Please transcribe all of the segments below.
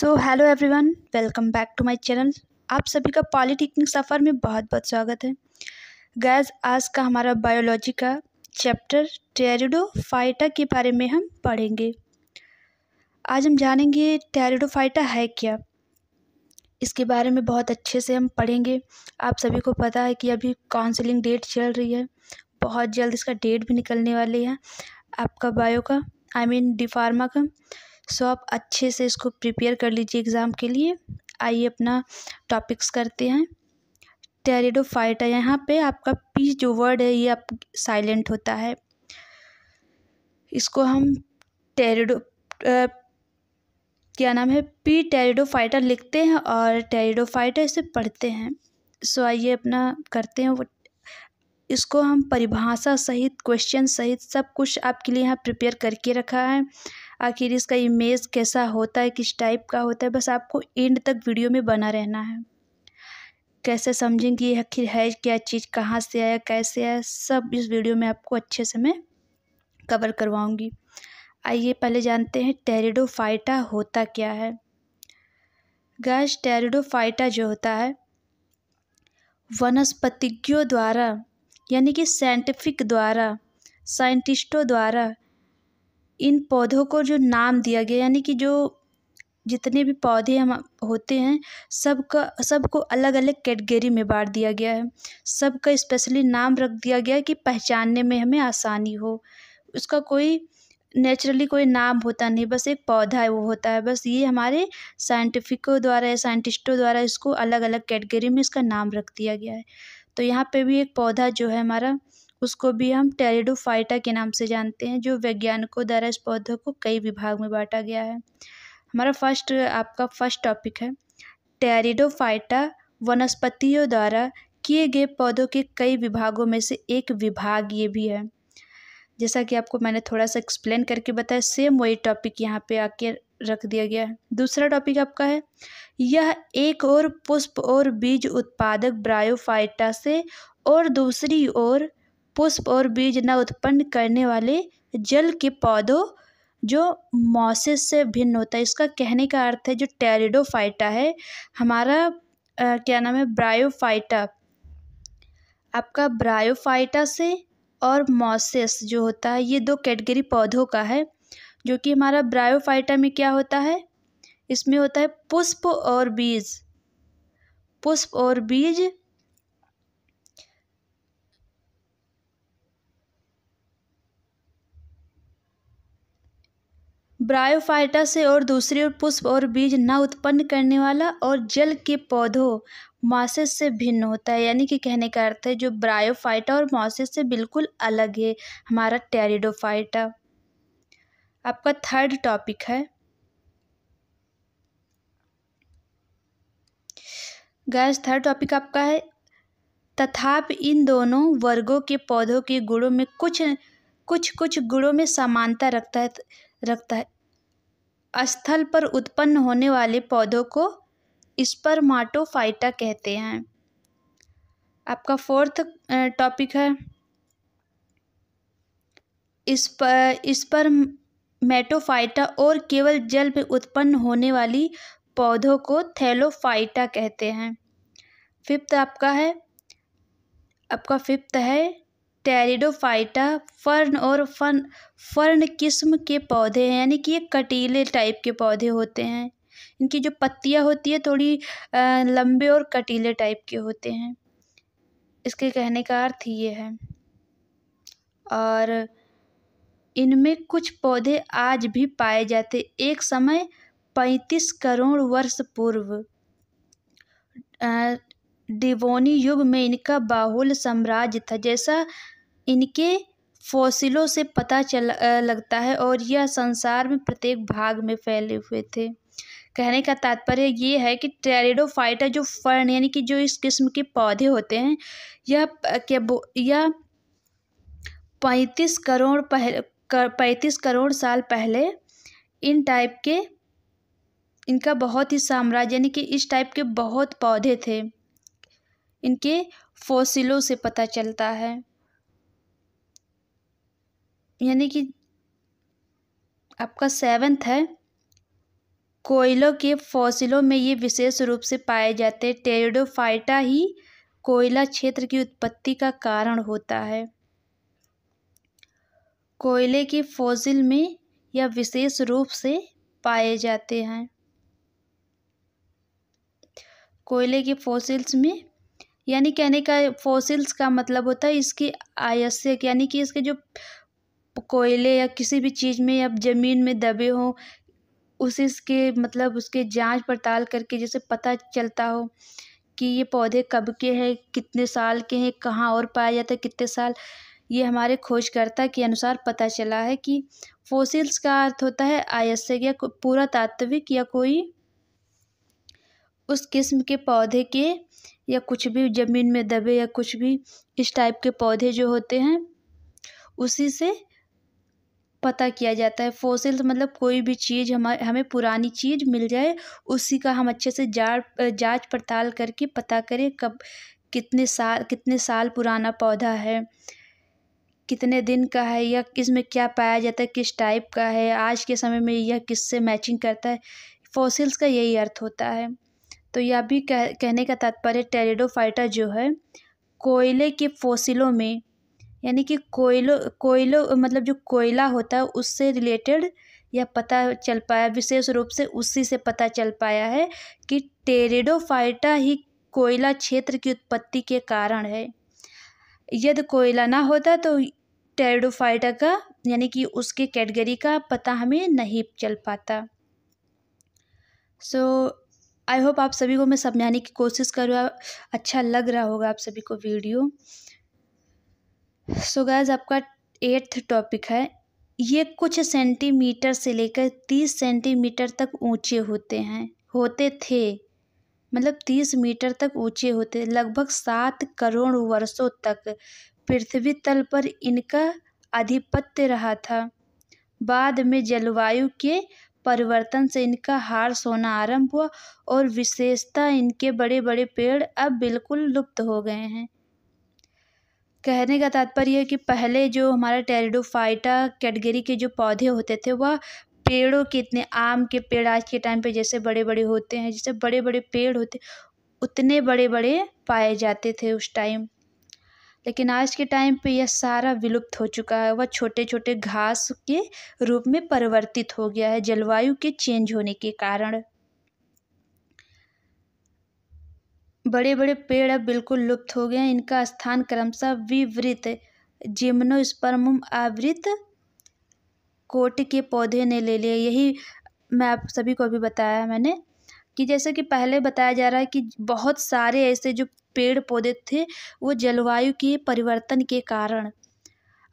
So hello everyone, welcome back to my channel. आप सभी का पॉलिटेक्निक सफ़र में बहुत बहुत स्वागत है। गैस, आज का हमारा बायोलॉजी का चैप्टर टेरिडोफाइटा के बारे में हम पढ़ेंगे। आज हम जानेंगे टेरिडोफाइटा है क्या, इसके बारे में बहुत अच्छे से हम पढ़ेंगे। आप सभी को पता है कि अभी काउंसलिंग डेट चल रही है, बहुत जल्द इसका डेट भी निकलने वाली है आपका बायो का, डी फार्मा का। सो आप अच्छे से इसको प्रिपेयर कर लीजिए एग्ज़ाम के लिए। आइए अपना टॉपिक्स करते हैं। टेरिडोफाइटा, यहाँ पे आपका पी जो वर्ड है ये आप साइलेंट होता है। इसको हम क्या नाम है, पी टेरिडोफाइटा लिखते हैं और टेरिडोफाइटा इसे पढ़ते हैं। सो आइए अपना करते हैं। इसको हम परिभाषा सहित, क्वेश्चन सहित सब कुछ आपके लिए यहाँ प्रिपेयर करके रखा है। आखिर इसका इमेज कैसा होता है, किस टाइप का होता है, बस आपको एंड तक वीडियो में बना रहना है। कैसे समझेंगे आखिर है क्या चीज़, कहाँ से आया, कैसे आया, सब इस वीडियो में आपको अच्छे से मैं कवर करवाऊँगी। आइए पहले जानते हैं टेरिडोफाइटा होता क्या है। गाइस, टेरिडोफाइटा जो होता है वनस्पतिज्ञों द्वारा, यानी कि साइंटिस्टों द्वारा इन पौधों को जो नाम दिया गया, यानी कि जो जितने भी पौधे हम होते हैं सबको अलग अलग कैटेगरी में बांट दिया गया है। सबका स्पेशली नाम रख दिया गया है कि पहचानने में हमें आसानी हो। उसका कोई नेचुरली कोई नाम होता नहीं, बस एक पौधा है वो होता है। बस ये हमारे साइंटिफिकों द्वारा या साइंटिस्टों द्वारा इसको अलग अलग कैटेगरी में इसका नाम रख दिया गया है। तो यहाँ पे भी एक पौधा जो है हमारा, उसको भी हम टेरिडोफाइटा के नाम से जानते हैं, जो वैज्ञानिकों द्वारा इस पौधे को कई विभाग में बांटा गया है। हमारा आपका फर्स्ट टॉपिक है टेरिडोफाइटा वनस्पतियों द्वारा किए गए पौधों के कई विभागों में से एक विभाग ये भी है। जैसा कि आपको मैंने थोड़ा सा एक्सप्लेन करके बताया, सेम वही टॉपिक यहाँ पे आके रख दिया गया है। दूसरा टॉपिक आपका है, यह एक और पुष्प और बीज उत्पादक ब्रायोफाइटा से और दूसरी ओर पुष्प और बीज न उत्पन्न करने वाले जल के पौधों जो मॉसेस से भिन्न होता है। इसका कहने का अर्थ है जो टेरिडोफाइटा है हमारा क्या नाम है, ब्रायोफाइटा, आपका ब्रायोफाइटा से और मॉसेस जो होता है, ये दो कैटेगरी पौधों का है। जो कि हमारा ब्रायोफाइटा में क्या होता है, इसमें होता है पुष्प और बीज। ब्रायोफाइटा से और दूसरी ओर पुष्प और बीज न उत्पन्न करने वाला और जल के पौधों मॉसेस से भिन्न होता है। यानी कि कहने का अर्थ है जो ब्रायोफाइटा और मॉसेस से बिल्कुल अलग है हमारा टेरिडोफाइटा। आपका थर्ड टॉपिक है गाइस, थर्ड टॉपिक आपका है तथापि इन दोनों वर्गों के पौधों के गुणों में कुछ गुणों में समानता रखता है। स्थल पर उत्पन्न होने वाले पौधों को स्पर्माटोफाइटा कहते हैं। आपका फोर्थ टॉपिक है स्पर्मेटोफाइटा और केवल जल में उत्पन्न होने वाली पौधों को थैलोफाइटा कहते हैं। फिफ्थ है टेरिडोफाइटा फर्न किस्म के पौधे हैं, यानी कि ये कटीले टाइप के पौधे होते हैं। इनकी जो पत्तियां होती है थोड़ी लंबे और कटीले टाइप के होते हैं। इसके कहने का अर्थ ये है। और इनमें कुछ पौधे आज भी पाए जाते। एक समय 35 करोड़ वर्ष पूर्व डिवोनी युग में इनका बाहुल्य साम्राज्य था, जैसा इनके फॉसिलों से पता लगता है, और यह संसार में प्रत्येक भाग में फैले हुए थे। कहने का तात्पर्य ये है कि टेरिडोफाइटा जो फर्न, यानी कि जो इस किस्म के पौधे होते हैं, यह 35 करोड़ साल पहले इनका बहुत ही साम्राज्य, यानी कि इस टाइप के बहुत पौधे थे। इनके फॉसिलों से पता चलता है। यानी कि आपका सेवेंथ है कोयलों के फॉसिलों में ये विशेष रूप से पाए जाते हैं। टेरिडोफाइटा ही कोयला क्षेत्र की उत्पत्ति का कारण होता है। कोयले के फॉसिल में यह विशेष रूप से पाए जाते हैं। कोयले के फॉसिल्स में, यानी कहने का फॉसिल्स का मतलब होता है इसकी आयस्यक, यानी कि इसके जो कोयले या किसी भी चीज़ में या ज़मीन में दबे हों, उसी के मतलब उसके जांच पड़ताल करके जैसे पता चलता हो कि ये पौधे कब के हैं, कितने साल के हैं, कहाँ और पाया जाता है, कितने साल, ये हमारे खोजकर्ता के अनुसार पता चला है कि फॉसिल्स का अर्थ होता है आयस्यक या पूरा तात्विक या कोई उस किस्म के पौधे के या कुछ भी ज़मीन में दबे या कुछ भी इस टाइप के पौधे जो होते हैं उसी से पता किया जाता है। फॉसिल्स मतलब कोई भी चीज़ हमें पुरानी चीज़ मिल जाए, उसी का हम अच्छे से जांच पड़ताल करके पता करें कब कितने साल पुराना पौधा है, कितने दिन का है, या इसमें क्या पाया जाता है, किस टाइप का है, आज के समय में यह किससे मैचिंग करता है। फॉसिल्स का यही अर्थ होता है। तो यह भी कहने का तात्पर्य टेरिडोफाइटा जो है कोयले के फॉसिलों में, यानी कि कोयलो मतलब जो कोयला होता है उससे रिलेटेड यह पता चल पाया, विशेष रूप से उसी से पता चल पाया है कि टेरिडोफाइटा ही कोयला क्षेत्र की उत्पत्ति के कारण है। यदि कोयला ना होता तो टेरिडोफाइटा का यानी कि उसके कैटेगरी का पता हमें नहीं चल पाता। सो आई होप आप सभी को मैं समझाने की कोशिश कर रहा, अच्छा लग रहा होगा आप सभी को वीडियो। सो गाइस, आपका 8th टॉपिक है, ये कुछ सेंटीमीटर से लेकर 30 सेंटीमीटर तक ऊंचे होते थे, मतलब 30 मीटर तक ऊंचे होते, लगभग 7 करोड़ वर्षों तक पृथ्वी तल पर इनका आधिपत्य रहा था। बाद में जलवायु के परिवर्तन से इनका ह्रास होना आरंभ हुआ और विशेषता इनके बड़े बड़े पेड़ अब बिल्कुल लुप्त हो गए हैं। कहने का तात्पर्य है कि पहले जो हमारा टेरिडोफाइटा कैटेगरी के जो पौधे होते थे वह पेड़ों के, इतने आम के पेड़ आज के टाइम पे जैसे बड़े बड़े होते हैं, जैसे बड़े बड़े पेड़ होते उतने बड़े बड़े पाए जाते थे उस टाइम। लेकिन आज के टाइम पे यह सारा विलुप्त हो चुका है, वह छोटे छोटे घास के रूप में परिवर्तित हो गया है जलवायु के चेंज होने के कारण। बड़े बड़े पेड़ अब बिल्कुल लुप्त हो गए हैं, इनका स्थान क्रमशः विवृत जिम्नोस्पर्मम आवृत कोट के पौधे ने ले लिया। यही मैं आप सभी को अभी बताया मैंने कि जैसे कि पहले बताया जा रहा है कि बहुत सारे ऐसे जो पेड़ पौधे थे वो जलवायु के परिवर्तन के कारण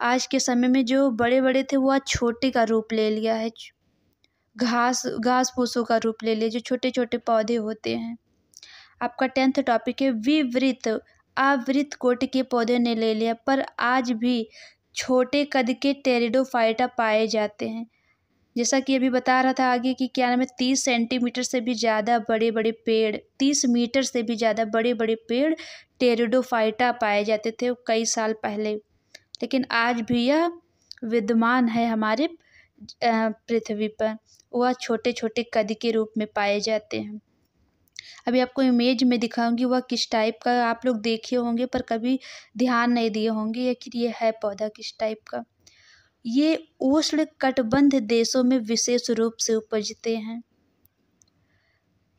आज के समय में जो बड़े बड़े थे वो आज छोटे का रूप ले लिया है, घास फूसों का रूप ले लिया, जो छोटे छोटे पौधे होते हैं। आपका 10th टॉपिक है, विवृत आवृत कोट के पौधे ने ले लिया, पर आज भी छोटे कद के टेरिडोफाइटा पाए जाते हैं। जैसा कि अभी बता रहा था आगे कि क्या नाम है, 30 सेंटीमीटर से भी ज़्यादा बड़े बड़े पेड़, 30 मीटर से भी ज़्यादा बड़े बड़े पेड़ टेरिडोफाइटा पाए जाते थे कई साल पहले, लेकिन आज भी यह विद्यमान है हमारे पृथ्वी पर। वह छोटे छोटे कद के रूप में पाए जाते हैं। अभी आपको इमेज में दिखाऊंगी वह किस टाइप का, आप लोग देखे होंगे पर कभी ध्यान नहीं दिए होंगे कि ये है पौधा किस टाइप का। ये उष्ण कटिबंध देशों में विशेष रूप से उपजते हैं।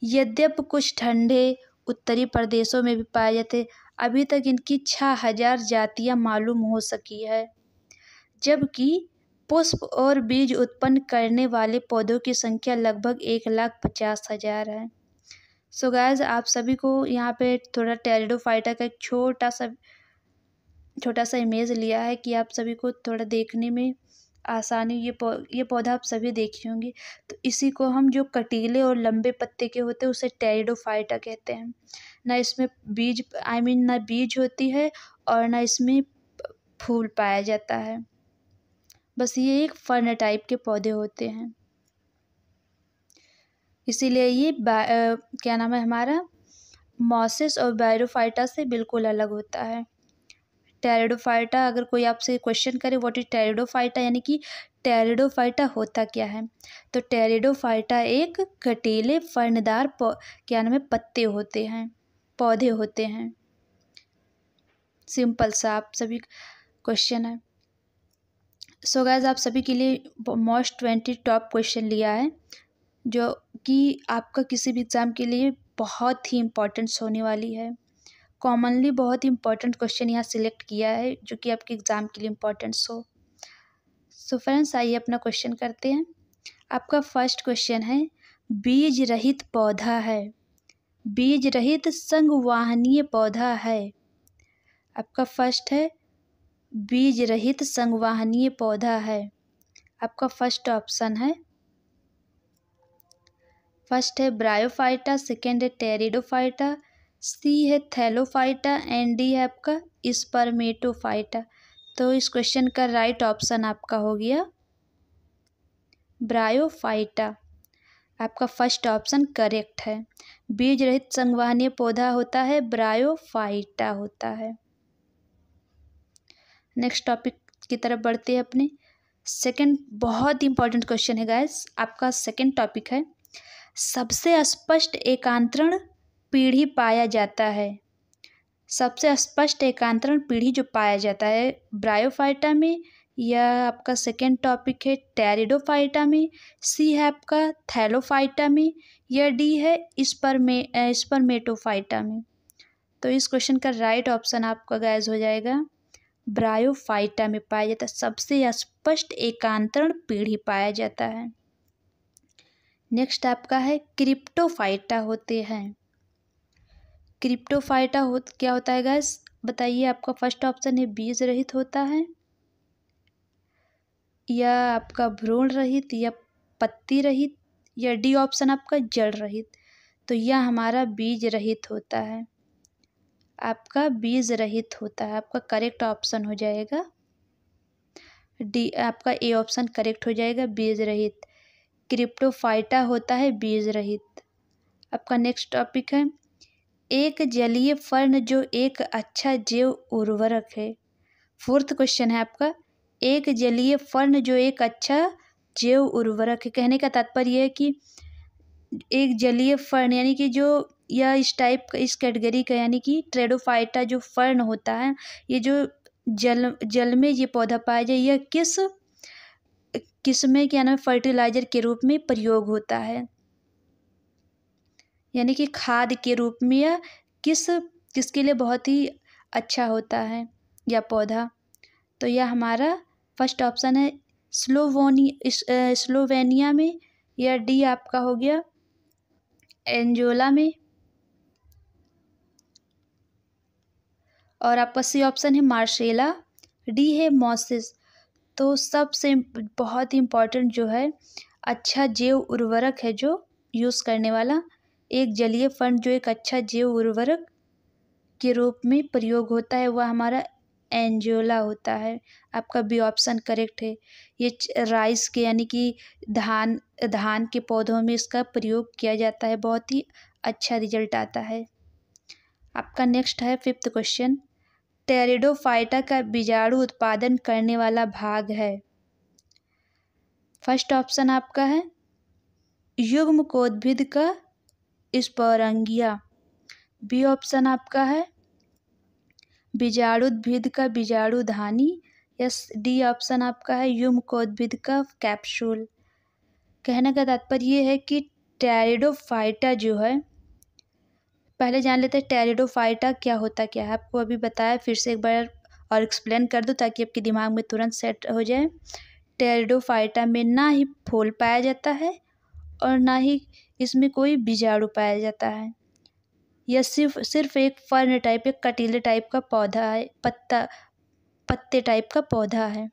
यद्यपि कुछ ठंडे उत्तरी प्रदेशों में भी पाए जाते, अभी तक इनकी 6000 जातियां मालूम हो सकी है, जबकि पुष्प और बीज उत्पन्न करने वाले पौधों की संख्या लगभग 1,50,000 है। सो गाइस, आप सभी को यहाँ पे थोड़ा टेरिडोफाइटा का एक छोटा सा इमेज लिया है कि आप सभी को थोड़ा देखने में आसानी। ये पौधा आप सभी देखे होंगे। तो इसी को हम जो कटीले और लंबे पत्ते के होते हैं उसे टेरिडोफाइटा कहते हैं। ना इसमें बीज ना बीज होती है और ना इसमें फूल पाया जाता है, बस ये एक फर्न टाइप के पौधे होते हैं। इसीलिए ये क्या नाम है हमारा मॉसिस और बैरोफाइटा से बिल्कुल अलग होता है। टेरिडोफाइटा, अगर कोई आपसे क्वेश्चन करे व्हाट इज टेरिडोफाइटा, यानी कि टेरिडोफाइटा होता क्या है? तो टेरिडोफाइटा एक कटीले फर्नदार क्या नाम है, पत्ते होते हैं, पौधे होते हैं। सिंपल सा आप सभी क्वेश्चन है। सो गाइस, आप सभी के लिए मोस्ट 20 टॉप क्वेश्चन लिया है, जो कि आपका किसी भी एग्ज़ाम के लिए बहुत ही इम्पोर्टेंट्स होने वाली है। कॉमनली बहुत ही इम्पोर्टेंट क्वेश्चन यहाँ सिलेक्ट किया है, जो कि आपके एग्ज़ाम के लिए इम्पोर्टेंट्स हो। सो फ्रेंड्स, आइए अपना क्वेश्चन करते हैं। आपका फर्स्ट क्वेश्चन है, बीज रहित पौधा है, बीज रहित संगवाहनीय पौधा है। आपका फर्स्ट है, बीज रहित संगवाहनीय पौधा है। आपका फर्स्ट ऑप्शन है, फर्स्ट है ब्रायोफाइटा, सेकेंड है टेरिडोफाइटा, सी है थैलोफाइटा एंड डी है आपका स्पर्मेटोफाइटा। तो इस क्वेश्चन का राइट ऑप्शन आपका हो गया ब्रायोफाइटा। आपका फर्स्ट ऑप्शन करेक्ट है। बीज रहित संगवाहनीय पौधा होता है ब्रायोफाइटा होता है। नेक्स्ट टॉपिक की तरफ बढ़ते हैं अपने। सेकंड बहुत इंपॉर्टेंट क्वेश्चन है गाइस। आपका सेकंड टॉपिक है, सबसे स्पष्ट एकांतरण पीढ़ी पाया जाता है। सबसे स्पष्ट एकांतरण पीढ़ी जो पाया जाता है ब्रायोफाइटा में, या आपका सेकेंड टॉपिक है टेरिडोफाइटा में, सी है आपका थैलोफाइटा में, या डी है स्पर्मेटोफाइटा में। तो इस क्वेश्चन का राइट ऑप्शन आपका गाइस हो जाएगा ब्रायोफाइटा में पाया जाता है। सबसे स्पष्ट एकांतरण पीढ़ी पाया जाता है। नेक्स्ट आपका है क्रिप्टोफाइटा होते हैं। क्रिप्टोफाइटा क्या होता है गाइस, बताइए। आपका फर्स्ट ऑप्शन है बीज रहित होता है, या आपका भ्रूण रहित, या पत्ती रहित, या डी ऑप्शन आपका जड़ रहित। तो यह हमारा बीज रहित होता है। आपका बीज रहित होता है। आपका करेक्ट ऑप्शन हो जाएगा डी। आपका ए ऑप्शन करेक्ट हो जाएगा, बीज रहित। क्रिप्टोफाइटा होता है बीज रहित। आपका नेक्स्ट टॉपिक है, एक जलीय फर्न जो एक अच्छा जैव उर्वरक है। फोर्थ क्वेश्चन है आपका, एक जलीय फर्न जो एक अच्छा जैव उर्वरक है। कहने का तात्पर्य है कि एक जलीय फर्न यानी कि जो या इस टाइप का, इस कैटेगरी का, यानी कि टेरिडोफाइटा जो फर्न होता है, ये जो जल में ये पौधा पाया जाए, यह किस में क्या नाम है फर्टिलाइजर के रूप में प्रयोग होता है, यानी कि खाद के रूप में, या किसके लिए बहुत ही अच्छा होता है यह पौधा। तो यह हमारा फर्स्ट ऑप्शन है स्लोवेनिया में, या डी आपका हो गया एंजोला में, और आपका सी ऑप्शन है मार्सेला, डी है मॉसिस। तो सबसे बहुत ही इम्पोर्टेंट जो है अच्छा जैव उर्वरक है जो यूज़ करने वाला, एक जलीय फर्न जो एक अच्छा जैव उर्वरक के रूप में प्रयोग होता है, वह हमारा एंजोला होता है। आपका बी ऑप्शन करेक्ट है। ये राइस के यानी कि धान के पौधों में इसका प्रयोग किया जाता है, बहुत ही अच्छा रिजल्ट आता है। आपका नेक्स्ट है फिफ्थ क्वेश्चन, टेरिडोफाइटा का बीजाणु उत्पादन करने वाला भाग है। फर्स्ट ऑप्शन आपका है युग्मकोद्भिद का स्पोरंगिया, बी ऑप्शन आपका है बीजाणुद्भिद का बीजाणुधानी, यस डी ऑप्शन आपका है युग्मकोद्भिद का कैप्सूल। कहने का तात्पर्य ये है कि टेरिडोफाइटा जो है, पहले जान लेते हैं टेरिडोफाइटा क्या होता क्या है। आपको अभी बताया, फिर से एक बार और एक्सप्लेन कर दूं ताकि आपके दिमाग में तुरंत सेट हो जाए। टेरिडोफाइटा में ना ही फूल पाया जाता है और ना ही इसमें कोई बीजाणु पाया जाता है। यह सिर्फ एक फर्न टाइप, एक कटीले टाइप का पौधा है, पत्ते टाइप का पौधा है।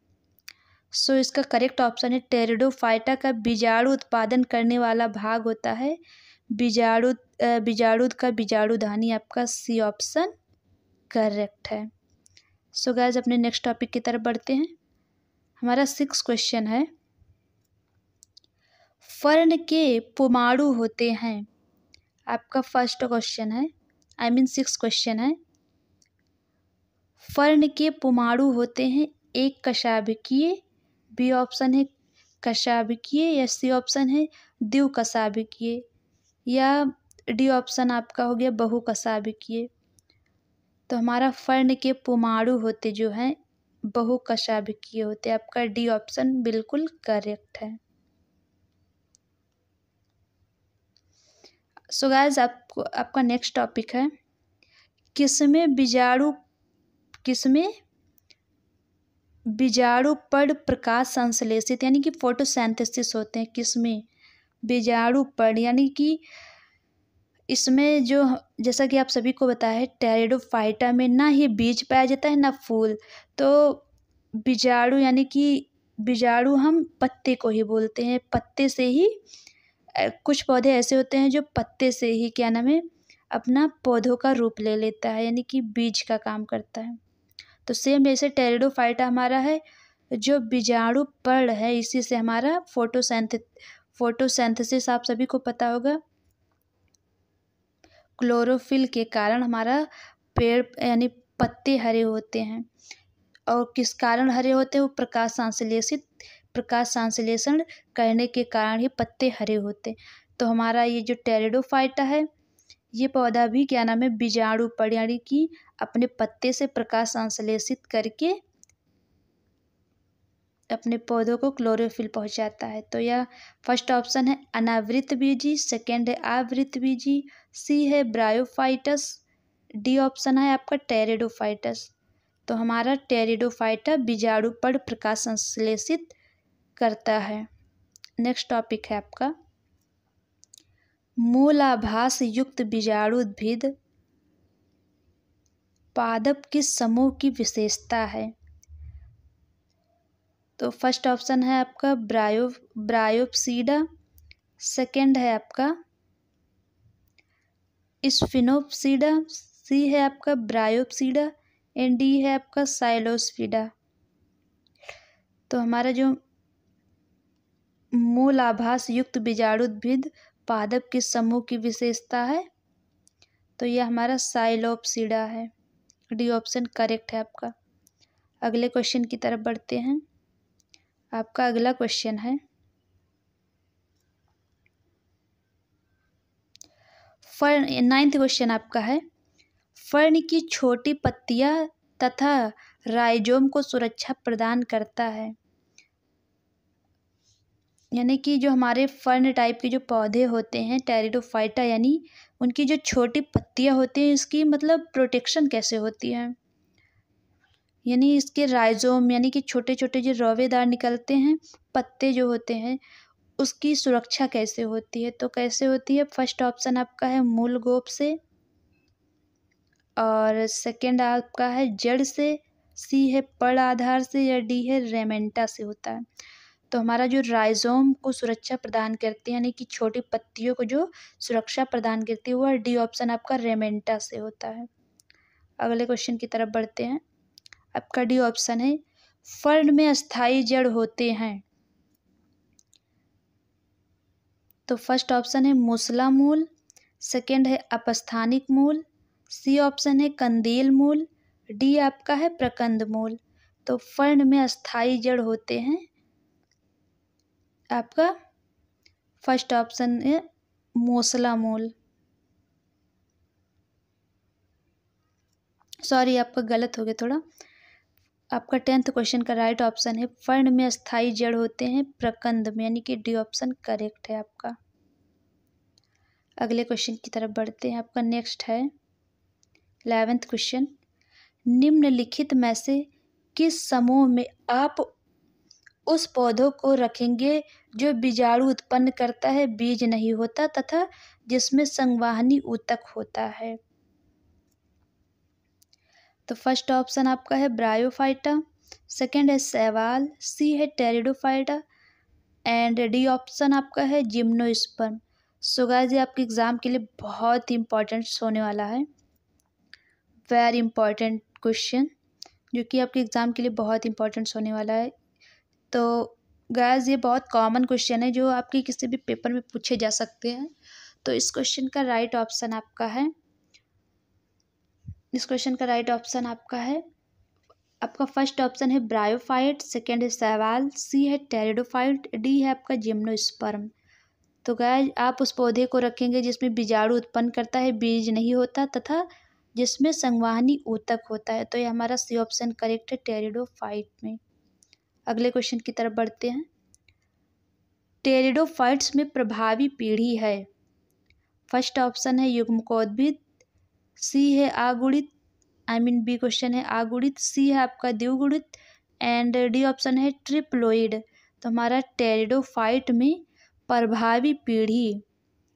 सो इसका करेक्ट ऑप्शन है टेरिडोफाइटा का बीजाणु उत्पादन करने वाला भाग होता है बीजाणु का बीजाणुधानी। आपका सी ऑप्शन करेक्ट है। सो गाइस, अपने नेक्स्ट टॉपिक की तरफ बढ़ते हैं। हमारा 6 क्वेश्चन है, फर्न के पुमाणु होते हैं। आपका फर्स्ट क्वेश्चन है, 6 क्वेश्चन है, फर्न के पुमाणु होते हैं एक कशाभिकीय, बी ऑप्शन है कशाभिकीय, या सी ऑप्शन है द्विकशाभिकीय, या डी ऑप्शन आपका हो गया बहुकशाभिकीय। तो हमारा फर्ण के पुमाणु होते जो हैं बहुकशाभिकीय होते। आपका डी ऑप्शन बिल्कुल करेक्ट है। सो गाइस आपका नेक्स्ट टॉपिक है किसमें बीजाणुपर्ण प्रकाश संश्लेषित यानी कि फोटोसिंथेसिस होते हैं। किसमें बीजाणुपर्ण यानी कि इसमें जो जैसा कि आप सभी को पता है टेरिडोफाइटा में ना ही बीज पाया जाता है ना फूल। तो बीजाणु यानी कि बीजाणु हम पत्ते को ही बोलते हैं। पत्ते से ही कुछ पौधे ऐसे होते हैं जो पत्ते से ही क्या नाम है अपना पौधों का रूप ले लेता है यानी कि बीज का काम करता है। तो सेम जैसे टेरिडोफाइटा हमारा है जो बीजाणुपर्ण है, इसी से हमारा फोटोसिंथेसिस आप सभी को पता होगा। क्लोरोफिल के कारण हमारा पेड़ यानी पत्ते हरे होते हैं। और किस कारण हरे होते हैं? वो प्रकाश संश्लेषण करने के कारण ही पत्ते हरे होते। तो हमारा ये जो टेरिडोफाइटा है ये पौधा भी क्या नाम है बीजाणुपर्ण यानी कि अपने पत्ते से प्रकाश संश्लेषित करके अपने पौधों को क्लोरोफिल पहुंचाता है। तो यह फर्स्ट ऑप्शन है अनावृत बीजी, सेकेंड है आवृत बीजी, सी है ब्रायोफाइटस, डी ऑप्शन है आपका टेरिडोफाइटस। तो हमारा टेरिडोफाइटा बीजाणुपर्ण प्रकाश संश्लेषित करता है। नेक्स्ट टॉपिक है आपका मूलाभास युक्त बीजाणुद्भिद पादप किस समूह की विशेषता है? तो फर्स्ट ऑप्शन है आपका ब्रायोप्सीडा, सेकेंड है आपका स्फिनोप्सीडा, सी है आपका ब्रायोप्सीडा एंड डी है आपका साइलोस्फीडा। तो हमारा जो मूल आभास युक्त बीजाणुद्भिद पादप किस समूह की विशेषता है? तो यह हमारा साइलोप्सीडा है। डी ऑप्शन करेक्ट है आपका। अगले क्वेश्चन की तरफ बढ़ते हैं। आपका अगला क्वेश्चन है फर्ण। 9th क्वेश्चन आपका है फर्ण की छोटी पत्तियां तथा राइजोम को सुरक्षा प्रदान करता है। यानी कि जो हमारे फर्ण टाइप के जो पौधे होते हैं टेरिडोफाइटा यानी उनकी जो छोटी पत्तियां होती हैं इसकी मतलब प्रोटेक्शन कैसे होती है? यानी इसके राइजोम यानी कि छोटे छोटे जो रौवेदार निकलते हैं पत्ते जो होते हैं उसकी सुरक्षा कैसे होती है? तो कैसे होती है? फर्स्ट ऑप्शन आपका है मूल गोप से, और सेकंड आपका है जड़ से, सी है पड़ आधार से, या डी है रेमेंटा से होता है। तो हमारा जो राइजोम को सुरक्षा प्रदान करती है यानी कि छोटी पत्तियों को जो सुरक्षा प्रदान करती है वह डी ऑप्शन आपका रेमेंटा से होता है। अगले क्वेश्चन की तरफ बढ़ते हैं। आपका डी ऑप्शन है फर्ण में अस्थायी जड़ होते हैं। तो फर्स्ट ऑप्शन है मूसला मूल, सेकंड है अपस्थानिक मूल, सी ऑप्शन है कंदील मूल, डी आपका है प्रकंद मूल। तो फर्ण में अस्थायी जड़ होते हैं आपका फर्स्ट ऑप्शन है मूसला मूल। सॉरी आपका गलत हो गया थोड़ा। आपका 10th क्वेश्चन का राइट ऑप्शन है फर्ण में अस्थायी जड़ होते हैं प्रकंद में यानी कि डी ऑप्शन करेक्ट है आपका। अगले क्वेश्चन की तरफ बढ़ते हैं। आपका नेक्स्ट है 11th क्वेश्चन निम्नलिखित में से किस समूह में आप उस पौधों को रखेंगे जो बीजाणु उत्पन्न करता है, बीज नहीं होता तथा जिसमें संवाहनी ऊतक होता है? तो फर्स्ट ऑप्शन आपका है ब्रायोफाइटा, सेकंड है शैवाल, सी है टेरिडोफाइटा एंड डी ऑप्शन आपका है जिम्नोस्पर्म। सो गाइस ये आपके एग्जाम के लिए बहुत ही इंपॉर्टेंट होने वाला है, वेरी इंपॉर्टेंट क्वेश्चन जो कि आपके एग्जाम के लिए बहुत इंपॉर्टेंट होने वाला है। तो गाइस ये बहुत कॉमन क्वेश्चन है जो आपके किसी भी पेपर में पूछे जा सकते हैं। तो इस क्वेश्चन का राइट ऑप्शन आपका है आपका फर्स्ट ऑप्शन है ब्रायोफाइट, सेकेंड है शैवाल, सी है टेरिडोफाइट, डी है आपका जिम्नोस्पर्म। तो गाइस आप उस पौधे को रखेंगे जिसमें बीजाणु उत्पन्न करता है, बीज नहीं होता, तथा जिसमें संवहनी ऊतक होता है। तो ये हमारा सी ऑप्शन करेक्ट है टेरिडोफाइट में। अगले क्वेश्चन की तरफ बढ़ते हैं। टेरिडोफाइट्स में प्रभावी पीढ़ी है। फर्स्ट ऑप्शन है युग्मकोद्भिद, सी है आगुणित, बी क्वेश्चन है आगुणित, सी है आपका द्विगुणित एंड डी ऑप्शन है ट्रिप्लोइड। तो हमारा टेरिडोफाइट में प्रभावी पीढ़ी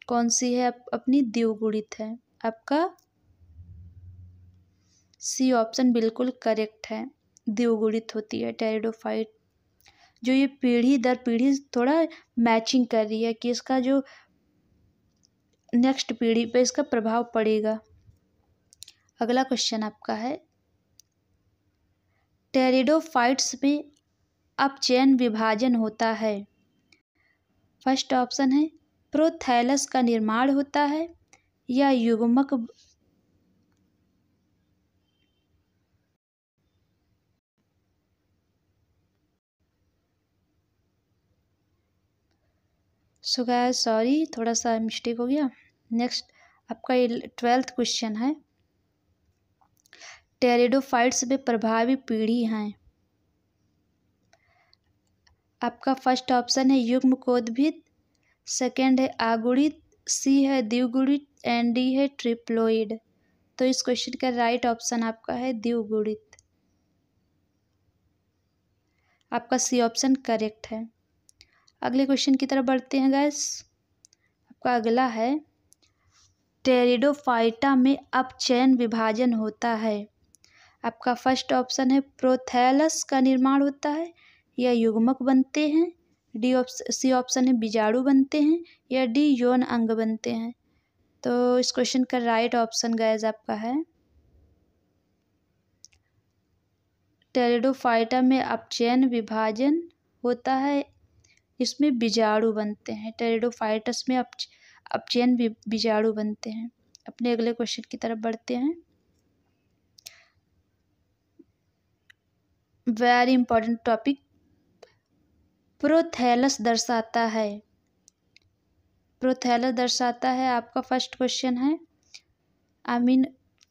कौन सी है? अपनी द्विगुणित है। आपका सी ऑप्शन बिल्कुल करेक्ट है, द्विगुणित होती है टेरिडोफाइट। जो ये पीढ़ी दर पीढ़ी थोड़ा मैचिंग कर रही है कि इसका जो नेक्स्ट पीढ़ी पे इसका प्रभाव पड़ेगा। अगला क्वेश्चन आपका है टेरिडोफाइट्स में अपचयन विभाजन होता है। फर्स्ट ऑप्शन है प्रोथैलस का निर्माण होता है या युग्मक सॉरी थोड़ा सा मिस्टेक हो गया। नेक्स्ट आपका 12th क्वेश्चन है टेरिडोफाइट्स में प्रभावी पीढ़ी हैं। आपका फर्स्ट ऑप्शन है युग्मकोद्भिद, सेकेंड है आगुणित, सी है द्विगुणित एंड डी है ट्रिप्लोइड। तो इस क्वेश्चन का राइट ऑप्शन आपका है द्विगुणित। आपका सी ऑप्शन करेक्ट है। अगले क्वेश्चन की तरफ बढ़ते हैं गाइस। आपका अगला है टेरिडोफाइटा में अपचयन विभाजन होता है। आपका फर्स्ट ऑप्शन है प्रोथैलस का निर्माण होता है या युग्मक बनते हैं, सी ऑप्शन है बीजाणु बनते हैं या डी यौन अंग बनते हैं। तो इस क्वेश्चन का राइट ऑप्शन गाइस आपका है टेरिडोफाइटा में अपचयन विभाजन होता है, इसमें बीजाणु बनते हैं। टेरिडोफाइटस में अपचयन बीजाणु बनते हैं। अपने अगले क्वेश्चन की तरफ बढ़ते हैं। वेरी इंपॉर्टेंट टॉपिक प्रोथैलस दर्शाता है। प्रोथैलस दर्शाता है आपका फर्स्ट क्वेश्चन है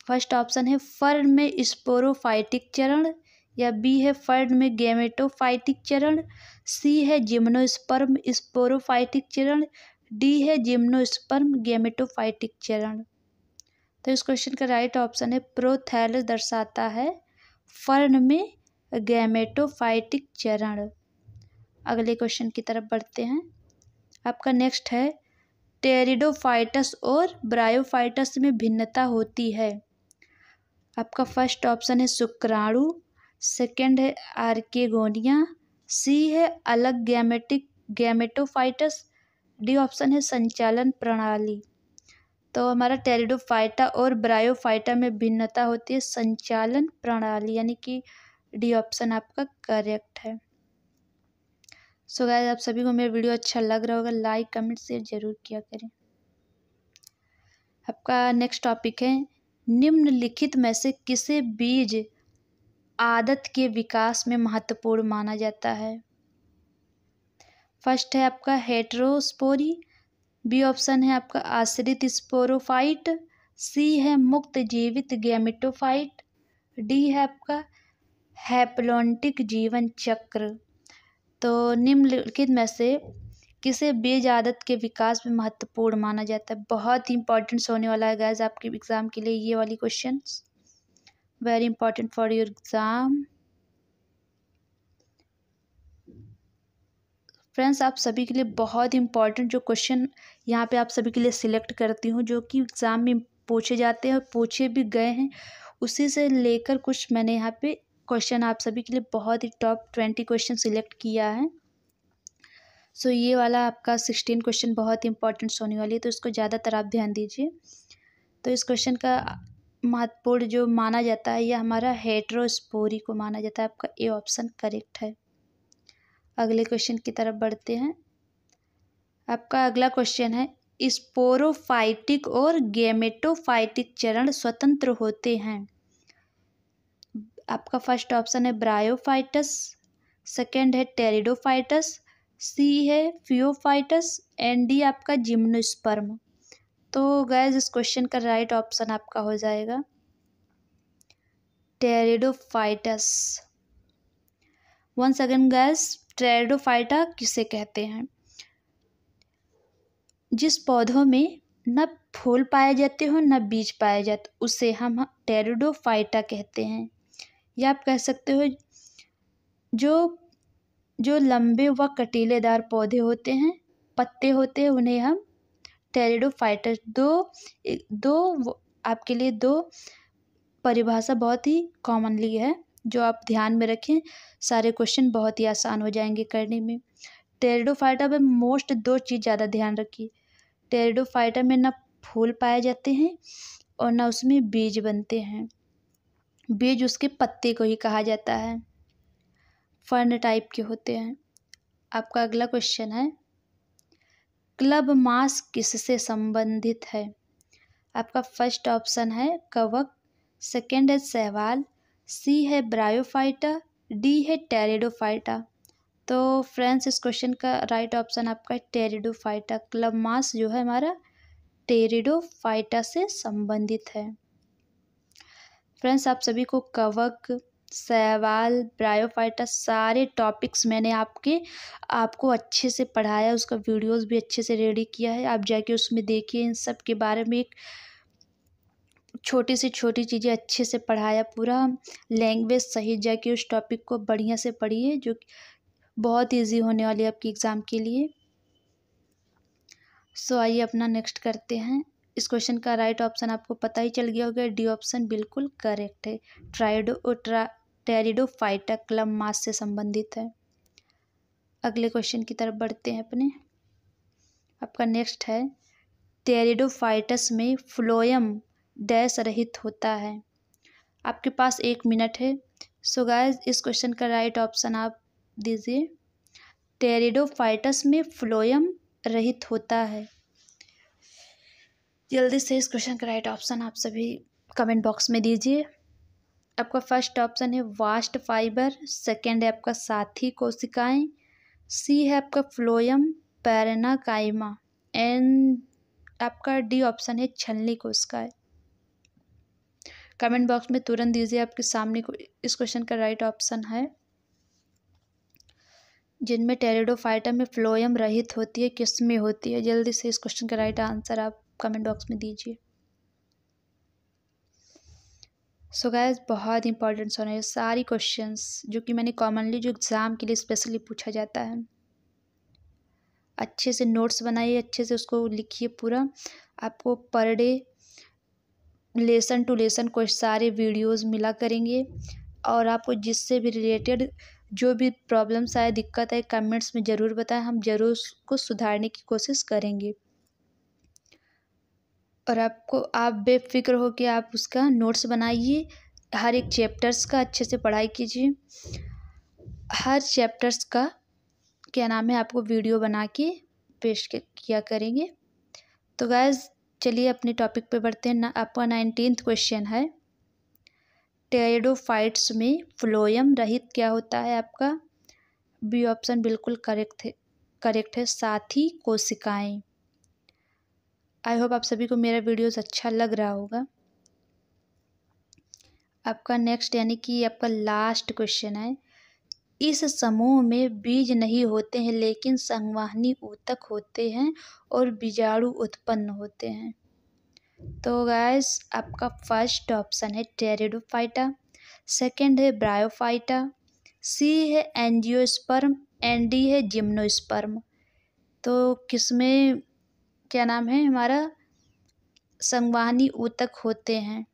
फर्स्ट ऑप्शन है फर्न में स्पोरोफाइटिक चरण या बी है फर्न में गैमेटोफाइटिक चरण, सी है जिम्नोस्पर्म स्पोरोफाइटिक चरण, डी है जिम्नोस्पर्म गैमेटोफाइटिक चरण। तो इस क्वेश्चन का राइट ऑप्शन है प्रोथैलस दर्शाता है फर्न में गैमेटोफाइटिक चरण। अगले क्वेश्चन की तरफ बढ़ते हैं। आपका नेक्स्ट है टेरिडोफाइटस और ब्रायोफाइटस में भिन्नता होती है। आपका फर्स्ट ऑप्शन है शुक्राणु, सेकेंड है आर्केगोनिया, सी है अलग गैमेटोफाइटस, डी ऑप्शन है संचालन प्रणाली। तो हमारा टेरिडोफाइटा और ब्रायोफाइटा में भिन्नता होती है संचालन प्रणाली, यानी कि डी ऑप्शन आपका करेक्ट है। सो गाइस आप सभी को मेरा वीडियो अच्छा लग रहा होगा, लाइक कमेंट शेयर जरूर किया करें। आपका नेक्स्ट टॉपिक है निम्नलिखित में से किसे बीज आदत के विकास में महत्वपूर्ण माना जाता है। फर्स्ट है आपका हेटेरोस्पोरी, बी ऑप्शन है आपका आश्रित स्पोरोफाइट, सी है मुक्त जीवित गैमेटोफाइट, डी है आपका हैप्लॉन्टिक जीवन चक्र। तो निम्नलिखित में से किसे बीज आदत के विकास में महत्वपूर्ण माना जाता है। बहुत ही इंपॉर्टेंट होने वाला है गाइस आपके एग्जाम के लिए ये वाली questions, very important for your exam. Friends आप सभी के लिए बहुत इंपॉर्टेंट जो क्वेश्चन यहाँ पे आप सभी के लिए सिलेक्ट करती हूँ, जो कि एग्ज़ाम में पूछे जाते हैं और पूछे भी गए हैं, उसी से लेकर कुछ मैंने यहाँ पे क्वेश्चन आप सभी के लिए बहुत ही टॉप 20 क्वेश्चन सिलेक्ट किया है। सो ये वाला आपका 16 क्वेश्चन बहुत इंपॉर्टेंट होने वाली है, तो इसको ज़्यादातर आप ध्यान दीजिए। तो इस क्वेश्चन का महत्वपूर्ण जो माना जाता है यह हमारा हेटेरोस्पोरी को माना जाता है। आपका ए ऑप्शन करेक्ट है। अगले क्वेश्चन की तरफ बढ़ते हैं। आपका अगला क्वेश्चन है स्पोरोफाइटिक और गैमेटोफाइटिक चरण स्वतंत्र होते हैं। आपका फर्स्ट ऑप्शन है ब्रायोफाइटस, सेकंड है टेरिडोफाइटस, सी है फियोफाइटस एंड डी आपका जिम्नोस्पर्म। तो गाइस इस क्वेश्चन का राइट ऑप्शन आपका हो जाएगा टेरिडोफाइटस। वंस अगेन गाइस, टेरिडोफाइटा किसे कहते हैं? जिस पौधों में न फूल पाए जाते हो न बीज पाए जाते, उसे हम टेरिडोफाइटा कहते हैं। या आप कह सकते हो जो जो लंबे व कटीलेदार पौधे होते हैं, पत्ते होते हैं, उन्हें हम टेरिडोफाइटा। आपके लिए दो परिभाषा बहुत ही कॉमनली है, जो आप ध्यान में रखें, सारे क्वेश्चन बहुत ही आसान हो जाएंगे करने में। टेरिडोफाइटा में मोस्ट दो चीज़ ज़्यादा ध्यान रखिए। टेरिडोफाइटा में न फूल पाए जाते हैं और न उसमें बीज बनते हैं। बीज उसके पत्ते को ही कहा जाता है, फर्न टाइप के होते हैं। आपका अगला क्वेश्चन है, क्लब मास किससे संबंधित है? आपका फर्स्ट ऑप्शन है कवक, सेकंड है शैवाल, सी है ब्रायोफाइटा, डी है टेरिडोफाइटा। तो फ्रेंड्स इस क्वेश्चन का राइट ऑप्शन आपका है टेरिडोफाइटा। क्लब मास जो है हमारा टेरिडोफाइटा से संबंधित है। फ्रेंड्स आप सभी को कवक, शैवाल, ब्रायोफाइटा सारे टॉपिक्स मैंने आपको अच्छे से पढ़ाया, उसका वीडियोस भी अच्छे से रेडी किया है, आप जाके उसमें देखिए। इन सब के बारे में एक छोटी से छोटी चीज़ें अच्छे से पढ़ाया, पूरा लैंग्वेज सही, जाके उस टॉपिक को बढ़िया से पढ़िए, जो बहुत ईजी होने वाली है आपकी एग्ज़ाम के लिए। सो आइए अपना नेक्स्ट करते हैं। इस क्वेश्चन का राइट ऑप्शन आपको पता ही चल गया होगा, डी ऑप्शन बिल्कुल करेक्ट है। टेरिडोफाइटा क्लब मास से संबंधित है। अगले क्वेश्चन की तरफ बढ़ते हैं अपने। आपका नेक्स्ट है, टेरिडोफाइटस में फ्लोएम डैश रहित होता है। आपके पास 1 मिनट है। सो गाइस इस क्वेश्चन का राइट ऑप्शन आप दीजिए। टेरिडोफाइटस में फ्लोएम रहित होता है। जल्दी से इस क्वेश्चन का राइट ऑप्शन आप सभी कमेंट बॉक्स में दीजिए। आपका फर्स्ट ऑप्शन है वास्ट फाइबर, सेकंड है आपका साथी कोशिकाएं, सी है आपका फ्लोएम पैरेन्काइमा एंड आपका डी ऑप्शन है छलनी कोशिकाएं। कमेंट बॉक्स में तुरंत दीजिए आपके सामने इस क्वेश्चन का राइट ऑप्शन है। जिनमें टेरिडोफाइटा में फ्लोएम रहित होती है, किस में होती है? जल्दी से इस क्वेश्चन का राइट आंसर आप कमेंट बॉक्स में दीजिए। सो गाइस बहुत इंपॉर्टेंट होने हैं सारी क्वेश्चंस, जो कि मैंने कॉमनली जो एग्ज़ाम के लिए स्पेशली पूछा जाता है। अच्छे से नोट्स बनाइए, अच्छे से उसको लिखिए पूरा। आपको per day lesson to lesson को सारे वीडियोस मिला करेंगे, और आपको जिससे भी रिलेटेड जो भी प्रॉब्लम्स आए, दिक्कत है, कमेंट्स में ज़रूर बताएं, हम ज़रूर उसको सुधारने की कोशिश करेंगे। और आप बेफिक्र हो कि आप उसका नोट्स बनाइए, हर एक चैप्टर्स का अच्छे से पढ़ाई कीजिए। हर चैप्टर्स का क्या नाम है आपको वीडियो बना के पेश किया करेंगे। तो गाइस चलिए अपने टॉपिक पे बढ़ते हैं। आपका 19th क्वेश्चन है, टेरिडोफाइट्स में फ्लोएम रहित क्या होता है? आपका बी ऑप्शन बिल्कुल करेक्ट है, साथी कोशिकाएं। आई होप आप सभी को मेरा वीडियोस अच्छा लग रहा होगा। आपका नेक्स्ट यानी कि आपका लास्ट क्वेश्चन है, इस समूह में बीज नहीं होते हैं लेकिन संवहनी ऊतक होते हैं और बीजाणु उत्पन्न होते हैं। तो गाइस आपका फर्स्ट ऑप्शन है टेरिडोफाइटा, सेकंड है ब्रायोफाइटा, सी है एंजियोस्पर्म एंड डी है जिम्नोस्पर्म। तो किसमें क्या नाम है हमारा संवहनी ऊतक होते हैं?